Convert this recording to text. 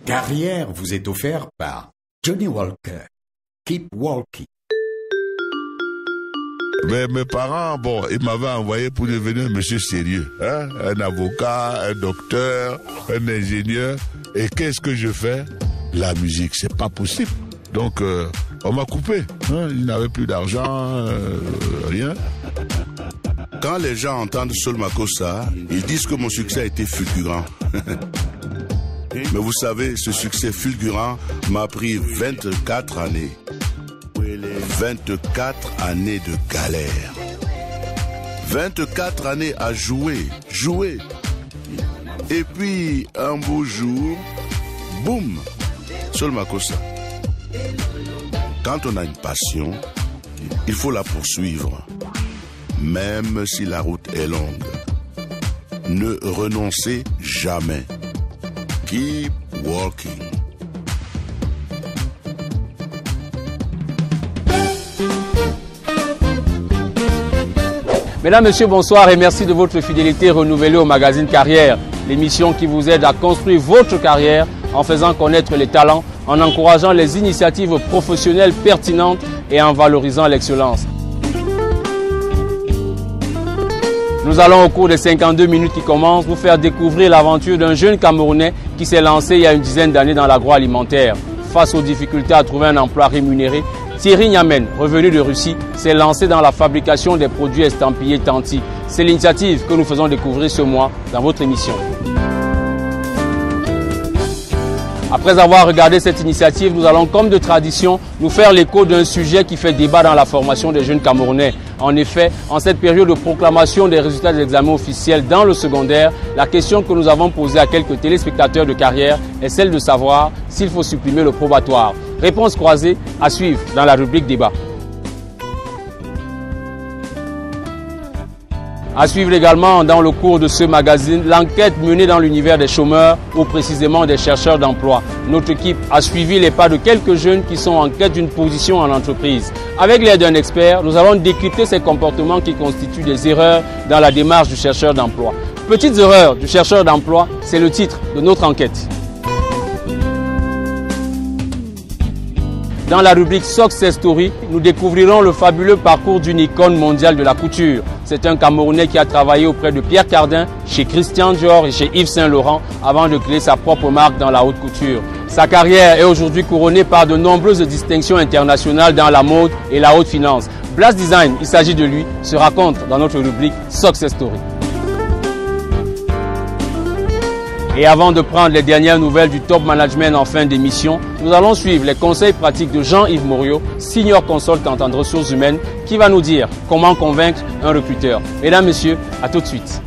Carrière vous est offert par Johnny Walker. Keep walking. Mais mes parents, bon, ils m'avaient envoyé pour devenir un monsieur sérieux, hein? Un avocat, un docteur, un ingénieur. Et qu'est-ce que je fais? La musique, c'est pas possible. Donc, on m'a coupé. Hein? Il n'avait plus d'argent, rien. Quand les gens entendent Sol Makossa, ils disent que mon succès a été fulgurant. Mais vous savez, ce succès fulgurant m'a pris 24 années. 24 années de galère. 24 années à jouer. Et puis, un beau jour, boum, Sol Makossa. Quand on a une passion, il faut la poursuivre. Même si la route est longue. Ne renoncez jamais. Keep walking. Mesdames, Messieurs, bonsoir et merci de votre fidélité renouvelée au magazine Carrière, l'émission qui vous aide à construire votre carrière en faisant connaître les talents, en encourageant les initiatives professionnelles pertinentes et en valorisant l'excellence. Nous allons au cours des 52 minutes qui commencent vous faire découvrir l'aventure d'un jeune Camerounais qui s'est lancé il y a une dizaine d'années dans l'agroalimentaire. Face aux difficultés à trouver un emploi rémunéré, Thierry Niamen, revenu de Russie, s'est lancé dans la fabrication des produits estampillés Tanti. C'est l'initiative que nous faisons découvrir ce mois dans votre émission. Après avoir regardé cette initiative, nous allons, comme de tradition, nous faire l'écho d'un sujet qui fait débat dans la formation des jeunes Camerounais. En effet, en cette période de proclamation des résultats des examens officiels dans le secondaire, la question que nous avons posée à quelques téléspectateurs de Carrière est celle de savoir s'il faut supprimer le probatoire. Réponse croisée à suivre dans la rubrique débat. À suivre également dans le cours de ce magazine, l'enquête menée dans l'univers des chômeurs ou précisément des chercheurs d'emploi. Notre équipe a suivi les pas de quelques jeunes qui sont en quête d'une position en entreprise. Avec l'aide d'un expert, nous allons décrypter ces comportements qui constituent des erreurs dans la démarche du chercheur d'emploi. Petites erreurs du chercheur d'emploi, c'est le titre de notre enquête. Dans la rubrique Success Story, nous découvrirons le fabuleux parcours d'une icône mondiale de la couture. C'est un Camerounais qui a travaillé auprès de Pierre Cardin, chez Christian Dior et chez Yves Saint Laurent avant de créer sa propre marque dans la haute couture. Sa carrière est aujourd'hui couronnée par de nombreuses distinctions internationales dans la mode et la haute finance. Blast Design, il s'agit de lui, se raconte dans notre rubrique Success Story. Et avant de prendre les dernières nouvelles du top management en fin d'émission, nous allons suivre les conseils pratiques de Jean-Yves Morio, senior consultant en ressources humaines, qui va nous dire comment convaincre un recruteur. Mesdames, Messieurs, à tout de suite.